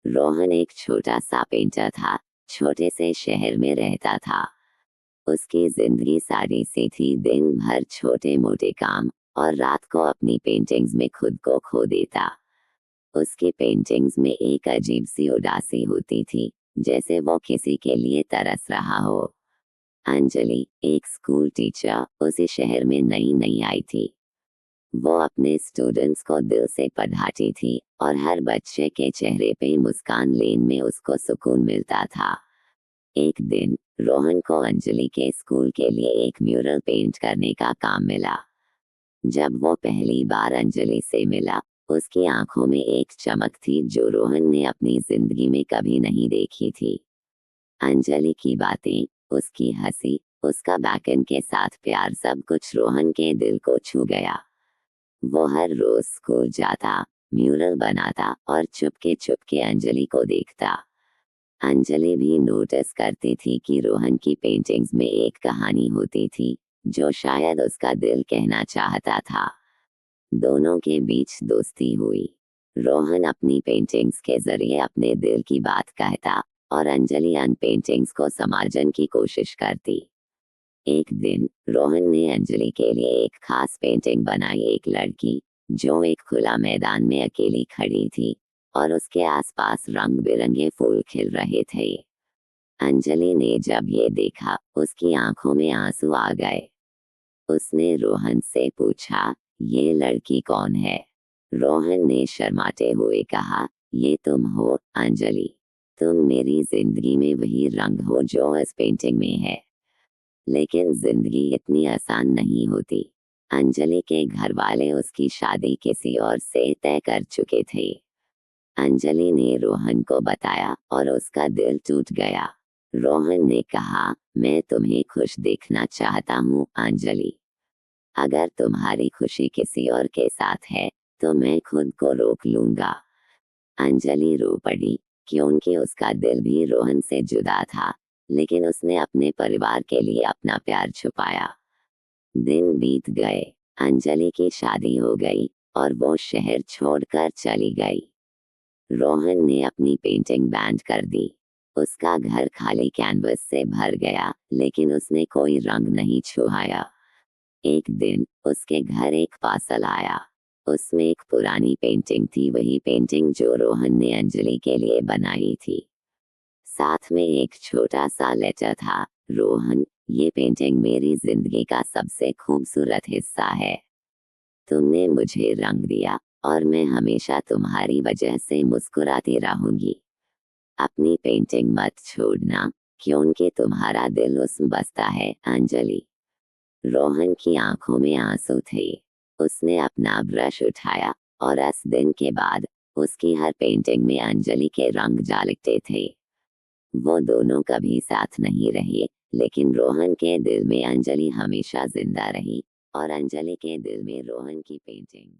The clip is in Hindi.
रोहन एक छोटा सा पेंटर था, छोटे से शहर में रहता था। उसकी जिंदगी सादी सी थी, दिन भर छोटे मोटे काम और रात को अपनी पेंटिंग्स में खुद को खो देता। उसकी पेंटिंग्स में एक अजीब सी उदासी होती थी, जैसे वो किसी के लिए तरस रहा हो। अंजलि, एक स्कूल टीचर, उसी शहर में नई नई आई थी। वो अपने स्टूडेंट्स को दिल से पढ़ाती थी और हर बच्चे के चेहरे पे मुस्कान लेने में उसको सुकून मिलता था। एक दिन रोहन को अंजलि के स्कूल के लिए एक म्यूरल पेंट करने का काम मिला। जब वो पहली बार अंजलि से मिला, उसकी आंखों में एक चमक थी जो रोहन ने अपनी जिंदगी में कभी नहीं देखी थी। अंजलि की बातें, उसकी हंसी, उसका बैकएंड के साथ प्यार, सब कुछ रोहन के दिल को छू गया। वो हर रोज स्कूल जाता, म्यूरल बनाता और चुपके चुपके अंजलि को देखता। अंजलि भी नोटिस करती थी कि रोहन की पेंटिंग्स में एक कहानी होती थी जो शायद उसका दिल कहना चाहता था। दोनों के बीच दोस्ती हुई। रोहन अपनी पेंटिंग्स के जरिए अपने दिल की बात कहता और अंजलि अन पेंटिंग्स को समझने की कोशिश करती। एक दिन रोहन ने अंजलि के लिए एक खास पेंटिंग बनाई, एक लड़की जो एक खुला मैदान में अकेली खड़ी थी और उसके आसपास रंग बिरंगे फूल खिल रहे थे। अंजलि ने जब ये देखा, उसकी आंखों में आंसू आ गए। उसने रोहन से पूछा, ये लड़की कौन है? रोहन ने शर्माते हुए कहा, ये तुम हो अंजलि। तुम मेरी जिंदगी में वही रंग हो जो इस पेंटिंग में है। लेकिन जिंदगी इतनी आसान नहीं होती। अंजलि के घर वाले उसकी शादी किसी और से तय कर चुके थे। अंजलि ने रोहन को बताया और उसका दिल टूट गया। रोहन ने कहा, मैं तुम्हें खुश देखना चाहता हूँ अंजलि। अगर तुम्हारी खुशी किसी और के साथ है तो मैं खुद को रोक लूंगा। अंजलि रो पड़ी, क्योंकि उसका दिल भी रोहन से जुदा था, लेकिन उसने अपने परिवार के लिए अपना प्यार छुपाया। दिन बीत गए, अंजलि की शादी हो गई और वो शहर छोड़कर चली गई। रोहन ने अपनी पेंटिंग बैंड कर दी। उसका घर खाली कैनवस से भर गया, लेकिन उसने कोई रंग नहीं छुआया। एक दिन उसके घर एक पार्सल आया। उसमें एक पुरानी पेंटिंग थी, वही पेंटिंग जो रोहन ने अंजलि के लिए बनाई थी। साथ में एक छोटा सा लेटर था, रोहन, ये पेंटिंग मेरी जिंदगी का सबसे खूबसूरत हिस्सा है। तुमने मुझे रंग दिया और मैं हमेशा तुम्हारी वजह से मुस्कुराती रहूंगी। अपनी पेंटिंग मत छोड़ना, क्योंकि तुम्हारा दिल उसमें बसता है अंजलि। रोहन की आंखों में आंसू थे। उसने अपना ब्रश उठाया और इस दिन के बाद उसकी हर पेंटिंग में अंजलि के रंग झलकते थे। वो दोनों कभी साथ नहीं रहे, लेकिन रोहन के दिल में अंजलि हमेशा जिंदा रही और अंजलि के दिल में रोहन की पेंटिंग।